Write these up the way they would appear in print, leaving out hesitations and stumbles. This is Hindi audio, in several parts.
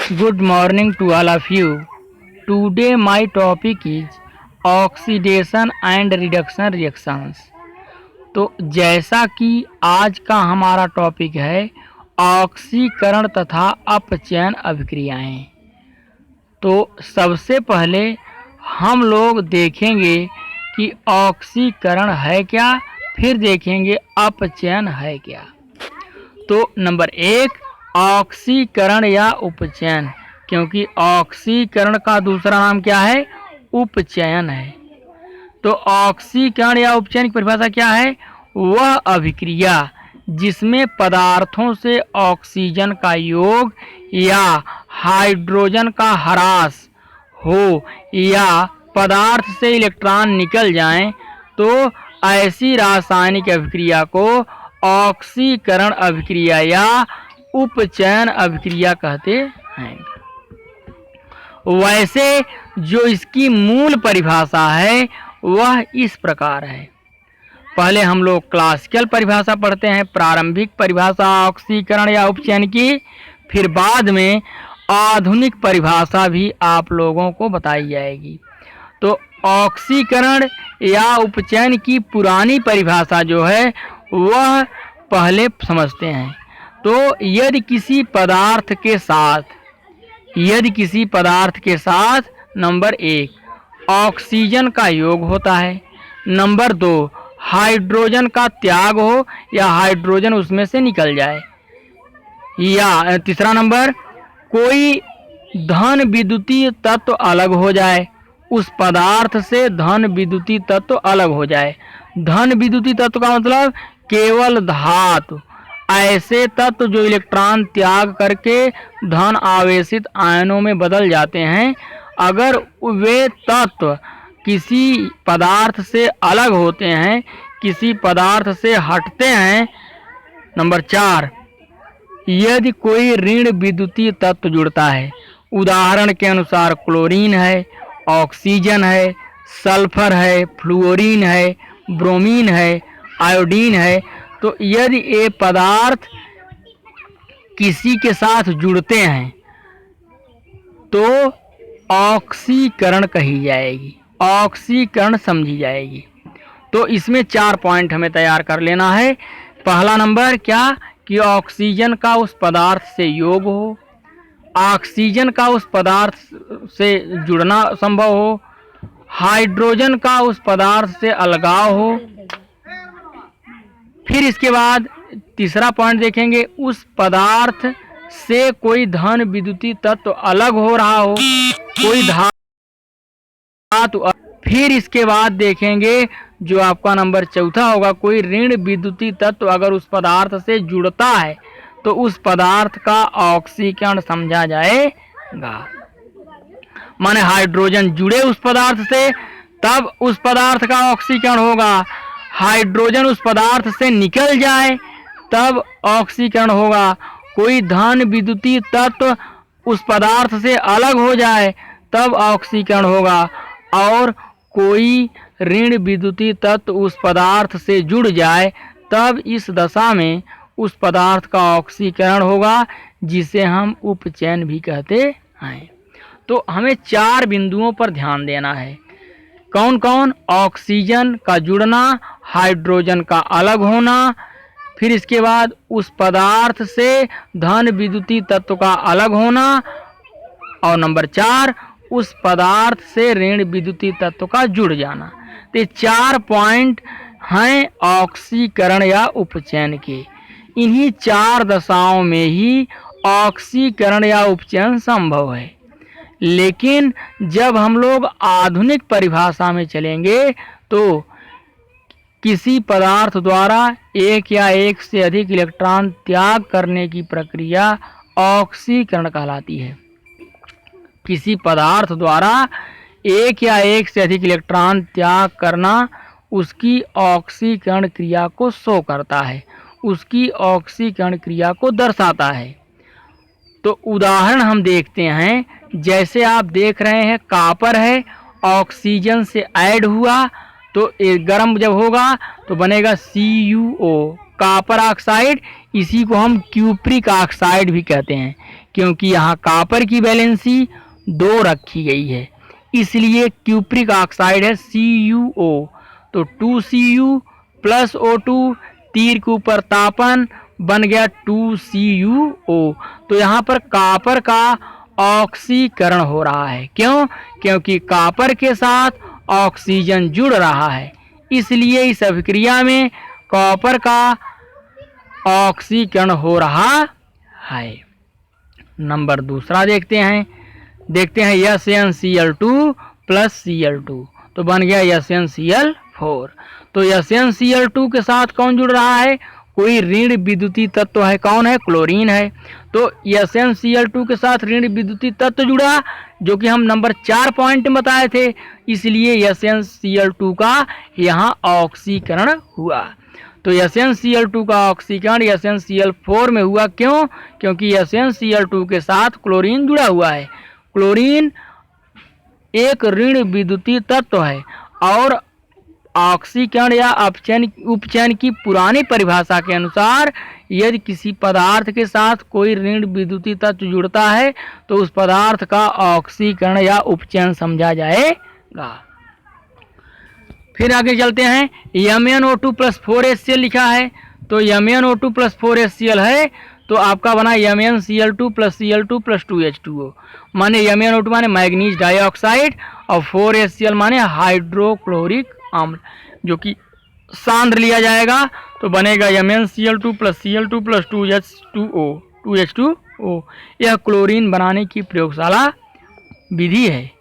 Good morning to all of you. Today my topic is oxidation and reduction reactions. तो जैसा कि आज का हमारा टॉपिक है ऑक्सीकरण तथा अपचयन अभिक्रियाएं, तो सबसे पहले हम लोग देखेंगे कि ऑक्सीकरण है क्या, फिर देखेंगे अपचयन है क्या। तो नंबर एक, ऑक्सीकरण या उपचयन, क्योंकि ऑक्सीकरण का दूसरा नाम क्या है, उपचयन है। तो ऑक्सीकरण या उपचयन की परिभाषा क्या है, वह अभिक्रिया जिसमें पदार्थों से ऑक्सीजन का योग या हाइड्रोजन का ह्रास हो या पदार्थ से इलेक्ट्रॉन निकल जाएं, तो ऐसी रासायनिक अभिक्रिया को ऑक्सीकरण अभिक्रिया या उपचयन अभिक्रिया कहते हैं। वैसे जो इसकी मूल परिभाषा है वह इस प्रकार है। पहले हम लोग क्लासिकल परिभाषा पढ़ते हैं, प्रारंभिक परिभाषा ऑक्सीकरण या उपचयन की, फिर बाद में आधुनिक परिभाषा भी आप लोगों को बताई जाएगी। तो ऑक्सीकरण या उपचयन की पुरानी परिभाषा जो है वह पहले समझते हैं। तो यदि किसी पदार्थ के साथ नंबर एक ऑक्सीजन का योग होता है, नंबर दो हाइड्रोजन का त्याग हो या हाइड्रोजन उसमें से निकल जाए, या तीसरा नंबर कोई धन विद्युतीय तत्व अलग हो जाए, उस पदार्थ से धन विद्युतीय तत्व अलग हो जाए। धन विद्युतीय तत्व का मतलब केवल धातु, ऐसे तत्व जो इलेक्ट्रॉन त्याग करके धन आवेशित आयनों में बदल जाते हैं, अगर वे तत्व किसी पदार्थ से अलग होते हैं, किसी पदार्थ से हटते हैं। नंबर चार, यदि कोई ऋण विद्युतीय तत्व जुड़ता है, उदाहरण के अनुसार क्लोरीन है, ऑक्सीजन है, सल्फर है, फ्लूओरीन है, ब्रोमीन है, आयोडीन है, तो यदि ये पदार्थ किसी के साथ जुड़ते हैं तो ऑक्सीकरण कही जाएगी, ऑक्सीकरण समझी जाएगी। तो इसमें 4 पॉइंट हमें तैयार कर लेना है। पहला नंबर क्या, कि ऑक्सीजन का उस पदार्थ से योग हो, ऑक्सीजन का उस पदार्थ से जुड़ना संभव हो, हाइड्रोजन का उस पदार्थ से अलगाव हो। फिर इसके बाद तीसरा पॉइंट देखेंगे, उस पदार्थ से कोई धन विद्युतीय तत्व अलग हो रहा हो, कोई धातु। फिर इसके बाद देखेंगे जो आपका नंबर चौथा होगा, कोई ऋण विद्युतीय तत्व अगर उस पदार्थ से जुड़ता है तो उस पदार्थ का ऑक्सीकरण समझा जाएगा। माने हाइड्रोजन जुड़े उस पदार्थ से तब उस पदार्थ का ऑक्सीकरण होगा, हाइड्रोजन उस पदार्थ से निकल जाए तब ऑक्सीकरण होगा, कोई धन विद्युतीय तत्व उस पदार्थ से अलग हो जाए तब ऑक्सीकरण होगा, और कोई ऋण विद्युतीय तत्व उस पदार्थ से जुड़ जाए तब इस दशा में उस पदार्थ का ऑक्सीकरण होगा, जिसे हम उपचयन भी कहते हैं। तो हमें 4 बिंदुओं पर ध्यान देना है। कौन कौन, ऑक्सीजन का जुड़ना, हाइड्रोजन का अलग होना, फिर इसके बाद उस पदार्थ से धन विद्युतीय तत्व का अलग होना, और नंबर 4 उस पदार्थ से ऋण विद्युतीय तत्व का जुड़ जाना। तो ये 4 पॉइंट हैं ऑक्सीकरण या उपचयन के। इन्हीं 4 दशाओं में ही ऑक्सीकरण या उपचयन संभव है। लेकिन जब हम लोग आधुनिक परिभाषा में चलेंगे तो किसी पदार्थ द्वारा एक या एक से अधिक इलेक्ट्रॉन त्याग करने की प्रक्रिया ऑक्सीकरण कहलाती है। किसी पदार्थ द्वारा एक या एक से अधिक इलेक्ट्रॉन त्याग करना उसकी ऑक्सीकरण क्रिया को शो करता है, उसकी ऑक्सीकरण क्रिया को दर्शाता है। तो उदाहरण हम देखते हैं, जैसे आप देख रहे हैं कॉपर है, ऑक्सीजन से ऐड हुआ तो गर्म जब होगा तो बनेगा CuO, कॉपर ऑक्साइड। इसी को हम क्यूप्रिक ऑक्साइड भी कहते हैं। क्योंकि यहाँ कॉपर की वैलेंसी 2 रखी गई है, इसलिए क्यूप्रिक ऑक्साइड है CuO। तो 2Cu प्लस O2, तीर के ऊपर तापन, बन गया 2CuO। तो यहाँ पर कॉपर का ऑक्सीकरण हो रहा है। क्यों? क्योंकि कॉपर के साथ ऑक्सीजन जुड़ रहा है, इसलिए इस अभिक्रिया में कॉपर का ऑक्सीकरण हो रहा है। नंबर दूसरा देखते हैं SnCl2 प्लस Cl2, तो बन गया SnCl4। तो SnCl2 के साथ कौन जुड़ रहा है? कोई ऋण विद्युतीय तत्व है। कौन है? क्लोरीन है। तो SnCl2 के साथ ऋण विद्युतीय तत्व जुड़ा, जो कि हम नंबर 4 पॉइंट में बताए थे, इसलिए SnCl2 का यहाँ ऑक्सीकरण हुआ। तो SnCl2 का ऑक्सीकरण SnCl4 में हुआ। क्यों? क्योंकि SnCl2 के साथ क्लोरीन जुड़ा हुआ है। क्लोरीन एक ऋण विद्युतीय तत्व है और ऑक्सीकरण या उपचयन की पुरानी परिभाषा के अनुसार यदि किसी पदार्थ के साथ कोई ऋण विद्युतीय तत्व जुड़ता है तो उस पदार्थ का ऑक्सीकरण या उपचयन समझा जाएगा। फिर आगे चलते हैं, MnO2 प्लस 4HCl लिखा है। तो MnO2 प्लस 4HCl है, तो आपका बना MnCl2 plus Cl2 plus 2H2O। माने MnO2 माने मैग्नीज डाइऑक्साइड और 4HCl माने हाइड्रोक्लोरिक अम्ल, जो कि सांद्र लिया जाएगा तो बनेगा MnCl2 plus Cl2 plus 2H2O। यह क्लोरीन बनाने की प्रयोगशाला विधि है।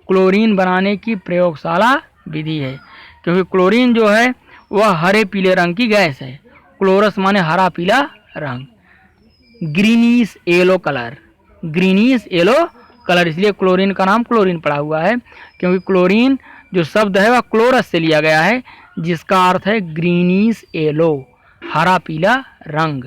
क्लोरीन बनाने की प्रयोगशाला विधि है, क्योंकि क्लोरीन जो है वह हरे पीले रंग की गैस है। क्लोरस माने हरा पीला रंग, greenish yellow colour, greenish yellow colour, इसलिए क्लोरीन का नाम क्लोरीन पड़ा हुआ है। क्योंकि क्लोरीन जो शब्द है वह क्लोरस से लिया गया है, जिसका अर्थ है ग्रीनिश येलो, हरा पीला रंग।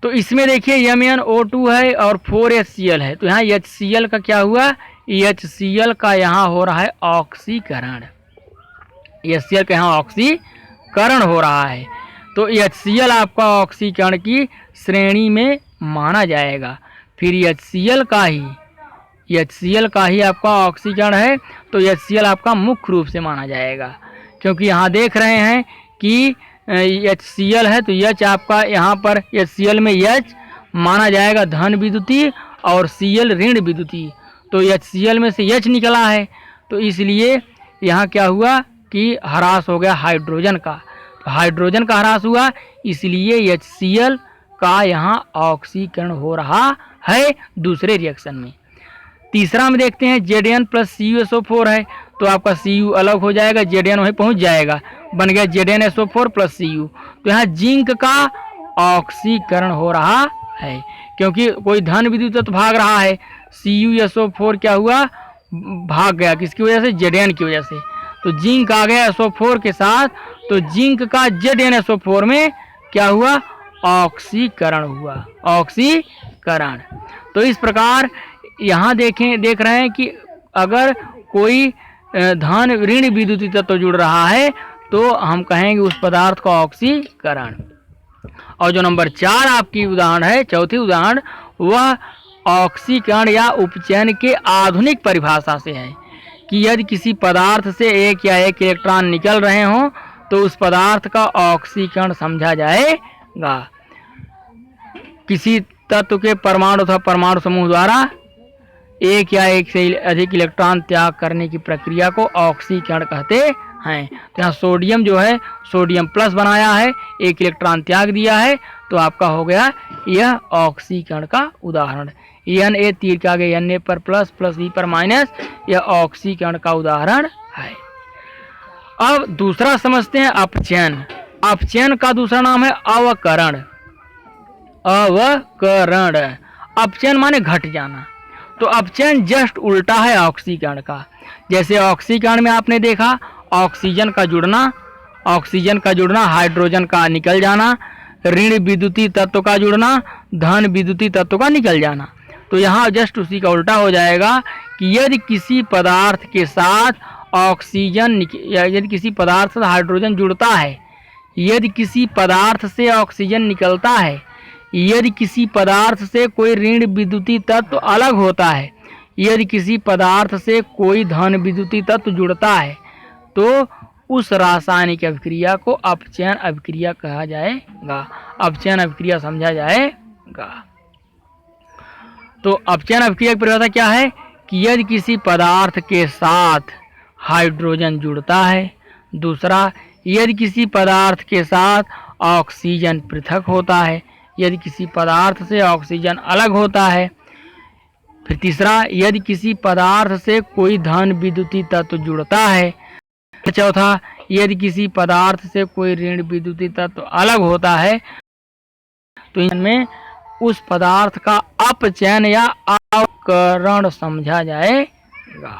तो इसमें देखिए MnO2 है और 4HCl है, तो यहाँ HCl का क्या हुआ? HCl का यहाँ हो रहा है ऑक्सीकरण। HCl का यहाँ ऑक्सीकरण हो रहा है, तो HCl आपका ऑक्सीकरण की श्रेणी में माना जाएगा। फिर HCl का ही आपका ऑक्सीकरण है, तो HCl आपका मुख्य रूप से माना जाएगा। क्योंकि यहाँ देख रहे हैं कि HCl है, तो H आपका यहाँ पर HCl में H माना जाएगा धन विद्युतीय और Cl ऋण विद्युतीय। तो HCl में से H निकला है, तो इसलिए यहाँ क्या हुआ कि ह्रास हो गया हाइड्रोजन का। तो हाइड्रोजन का ह्रास हुआ, इसलिए HCl का यहाँ ऑक्सीकरण हो रहा है दूसरे रिएक्शन में। तीसरा में देखते हैं Zn प्लस CuSO4 है, तो आपका Cu अलग हो जाएगा, Zn वहीं पहुंच जाएगा, बन गया ZnSO4 प्लस Cu। तो यहाँ जिंक का ऑक्सीकरण हो रहा है, क्योंकि कोई धन विद्युत तत्व भाग रहा है। CuSO4 क्या हुआ? भाग गया, किसकी वजह से? Zn की वजह से। तो जिंक आ गया SO4 के साथ, तो जिंक का ZnSO4 में क्या हुआ? ऑक्सीकरण हुआ, ऑक्सीकरण। तो इस प्रकार यहाँ देख रहे हैं कि अगर कोई धन ऋण विद्युतीय तत्व जुड़ रहा है तो हम कहेंगे उस पदार्थ का ऑक्सीकरण। और जो नंबर 4 आपकी उदाहरण है, चौथी उदाहरण, वह ऑक्सीकरण या उपचयन के आधुनिक परिभाषा से है कि यदि किसी पदार्थ से एक या एक इलेक्ट्रॉन निकल रहे हों तो उस पदार्थ का ऑक्सीकरण समझा जाएगा। किसी तत्व के परमाणु अथवा परमाणु समूह द्वारा एक या एक से अधिक इलेक्ट्रॉन त्याग करने की प्रक्रिया को ऑक्सीकरण कहते हैं। तो यहाँ सोडियम जो है, सोडियम प्लस बनाया है, एक इलेक्ट्रॉन त्याग दिया है, तो आपका हो गया यह ऑक्सीकरण का उदाहरण। Na तीर के आगे Na पर प्लस प्लस E पर माइनस, यह ऑक्सीकरण का उदाहरण है। अब दूसरा समझते हैं अपचयन। अपचयन का दूसरा नाम है अवकरण। अवकरण, अपचयन माने घट जाना। तो अपचयन जस्ट उल्टा है ऑक्सीकरण का। जैसे ऑक्सीकरण में आपने देखा ऑक्सीजन का जुड़ना, हाइड्रोजन का निकल जाना, ऋण विद्युतीय तत्व का जुड़ना, धन विद्युतीय तत्व का निकल जाना। तो यहाँ जस्ट उसी का उल्टा हो जाएगा कि यदि किसी पदार्थ के साथ ऑक्सीजन या यदि किसी पदार्थ से हाइड्रोजन जुड़ता है, यदि किसी पदार्थ से ऑक्सीजन निकलता है यदि किसी पदार्थ से कोई ऋण विद्युतीय तत्व अलग होता है, यदि किसी पदार्थ से कोई धन विद्युतीय तत्व जुड़ता है तो उस रासायनिक अभिक्रिया को अपचयन अभिक्रिया कहा जाएगा, अपचयन अभिक्रिया समझा जाएगा। तो अपचयन अभिक्रिया की परिभाषा क्या है कि यदि किसी पदार्थ के साथ हाइड्रोजन जुड़ता है, दूसरा यदि किसी पदार्थ के साथ ऑक्सीजन पृथक होता है, यदि किसी पदार्थ से ऑक्सीजन अलग होता है, फिर तीसरा यदि किसी पदार्थ से कोई धन विद्युतीय तत्व जुड़ता है, चौथा यदि किसी पदार्थ से कोई ऋण विद्युतीय तत्व अलग होता है तो इनमें उस पदार्थ का अपचयन या अवकरण समझा जाएगा।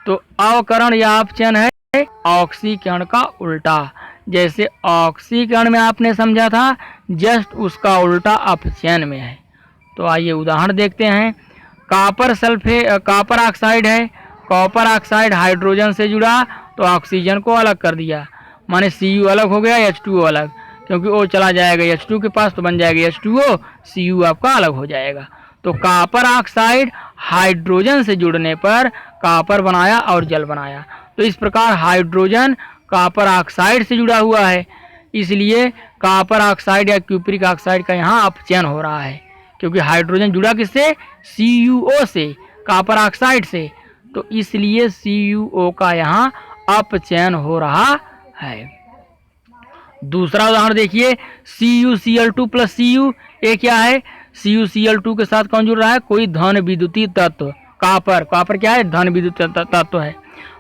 तो अवकरण या अपचयन है ऑक्सीकरण का उल्टा। जैसे ऑक्सीकरण में आपने समझा था, जस्ट उसका उल्टा अपचयन में है। तो आइए उदाहरण देखते हैं। कॉपर ऑक्साइड है, कॉपर ऑक्साइड हाइड्रोजन से जुड़ा तो ऑक्सीजन को अलग कर दिया, माने Cu अलग हो गया, H2O अलग, क्योंकि O चला जाएगा H2 के पास तो बन जाएगा H2O, Cu आपका अलग हो जाएगा। तो कॉपर ऑक्साइड हाइड्रोजन से जुड़ने पर कॉपर बनाया और जल बनाया। तो इस प्रकार हाइड्रोजन कॉपर ऑक्साइड से जुड़ा हुआ है, इसलिए कॉपर ऑक्साइड या क्यूप्रिक ऑक्साइड का यहाँ अपचयन हो रहा है, क्योंकि हाइड्रोजन जुड़ा किससे? CuO से, कॉपर ऑक्साइड से। तो इसलिए CuO का यहाँ अपचयन हो रहा है। दूसरा उदाहरण देखिए, CuCl2 प्लस Cu, ये क्या है? CuCl2 के साथ कौन जुड़ रहा है? कोई धन विद्युतीय तत्व, कॉपर। कॉपर क्या है? धन विद्युतीय तत्व है।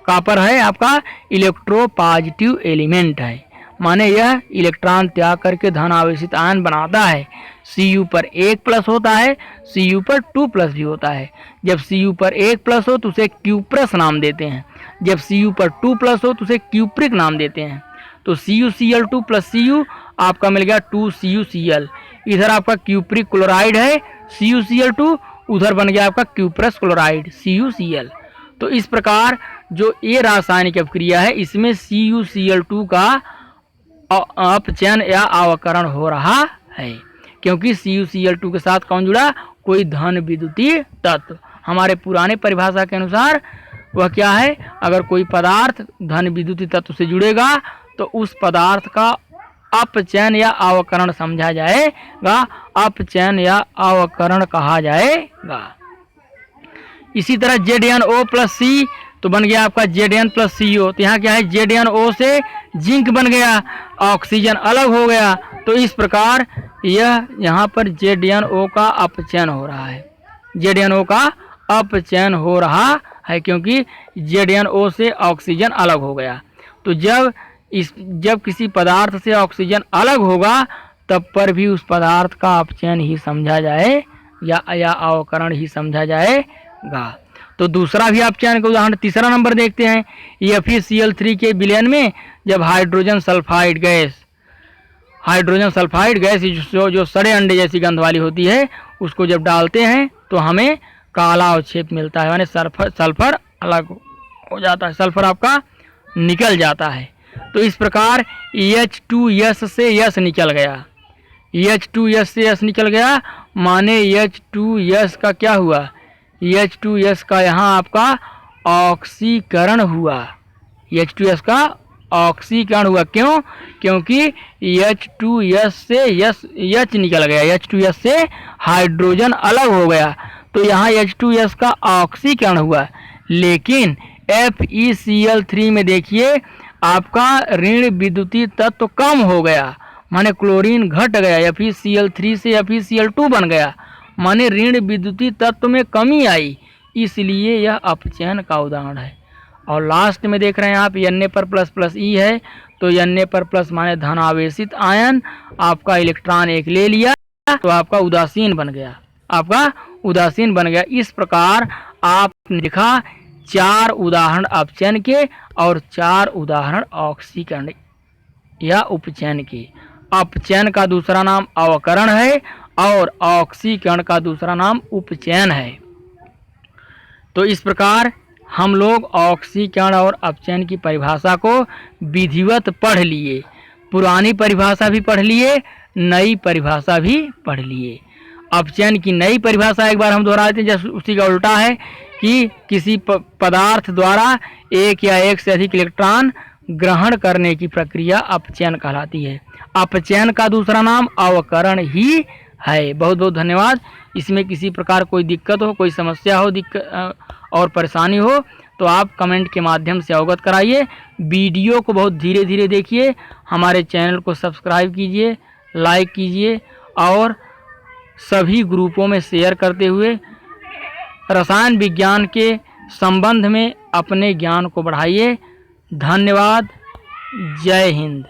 कॉपर है आपका इलेक्ट्रोपॉजिटिव एलिमेंट है, माने यह इलेक्ट्रॉन त्याग करके धन आवेशित आयन बनाता है। Cu पर 1 प्लस होता है, Cu पर 2 प्लस भी होता है। जब Cu पर 1 प्लस हो तो उसे क्यूप्रस नाम देते हैं, जब Cu पर 2 प्लस हो तो उसे क्यूप्रिक नाम देते हैं। तो CuCl2 प्लस Cu आपका मिल गया 2CuCl। इधर आपका क्यूप्रिक क्लोराइड है CuCl2, उधर बन गया आपका क्यूप्रस क्लोराइड CuCl। तो इस प्रकार जो ये रासायनिक अभिक्रिया है इसमें CuCl2 का अपचयन या अवकरण हो रहा है, क्योंकि CuCl2 के साथ कौन जुड़ा? कोई धन विद्युतीय तत्व। हमारे पुराने परिभाषा के अनुसार वह क्या है? अगर कोई पदार्थ धन विद्युतीय तत्व से जुड़ेगा तो उस पदार्थ का अपचयन या अवकरण समझा जाएगा, अपचयन या अवकरण कहा जाएगा। इसी तरह ZnO प्लस C तो बन गया आपका Zn प्लस CO। तो यहाँ क्या है? ZnO से जिंक बन गया, ऑक्सीजन अलग हो गया। तो इस प्रकार यह यहाँ पर ZnO का अपचयन हो रहा है, ZnO का अपचयन हो रहा है, क्योंकि ZnO से ऑक्सीजन अलग हो गया। तो जब किसी पदार्थ से ऑक्सीजन अलग होगा तब पर भी उस पदार्थ का अपचयन ही समझा जाए या अवकरण ही समझा जाएगा। तो दूसरा भी अपचयन का उदाहरण, तीसरा नंबर देखते हैं। FeCl3 के विलयन में जब हाइड्रोजन सल्फाइड गैस जो सड़े अंडे जैसी गंध वाली होती है उसको जब डालते हैं तो हमें काला अवक्षेप मिलता है, यानी सल्फर अलग हो जाता है, सल्फर आपका निकल जाता है। तो इस प्रकार H2S से S निकल गया, H2S से S निकल गया, माने H2S का क्या हुआ? H2S का यहाँ आपका ऑक्सीकरण हुआ, H2S का ऑक्सीकरण हुआ। क्यों? क्योंकि H2S से H निकल गया, H2S से हाइड्रोजन अलग हो गया, तो यहाँ H2S का ऑक्सीकरण हुआ। लेकिन FeCl3 में देखिए आपका ऋण विद्युतीय तत्व कम हो गया, माने क्लोरीन घट गया, FeCl3 से FeCl2 बन गया, माने ऋण विद्युतीय तत्व में कमी आई, इसलिए यह अपचयन का उदाहरण है। और लास्ट में देख रहे हैं आप Na पर प्लस प्लस E है, तो Na पर प्लस माने धन आवेशित आयन, आपका इलेक्ट्रॉन एक ले लिया तो आपका उदासीन बन गया, आपका उदासीन बन गया। इस प्रकार आपने लिखा 4 उदाहरण अपचयन के और 4 उदाहरण ऑक्सीकरण या उपचयन के। अपचयन का दूसरा नाम अवकरण है और ऑक्सीकरण का दूसरा नाम उपचयन है। तो इस प्रकार हम लोग ऑक्सीकरण और अपचयन की परिभाषा को विधिवत पढ़ लिए। पुरानी परिभाषा भी पढ़ लिए, नई परिभाषा भी पढ़ लिए। अपचयन की नई परिभाषा एक बार हम दोहरा देते हैं, जैसे उसी का उल्टा है कि किसी पदार्थ द्वारा एक या एक से अधिक इलेक्ट्रॉन ग्रहण करने की प्रक्रिया अपचयन कहलाती है। अपचयन का दूसरा नाम अवकरण ही है। बहुत बहुत धन्यवाद। इसमें किसी प्रकार कोई दिक्कत हो, कोई समस्या हो, और परेशानी हो तो आप कमेंट के माध्यम से अवगत कराइए। वीडियो को बहुत धीरे धीरे देखिए, हमारे चैनल को सब्सक्राइब कीजिए, लाइक कीजिए और सभी ग्रुपों में शेयर करते हुए रसायन विज्ञान के संबंध में अपने ज्ञान को बढ़ाइए। धन्यवाद। जय हिंद।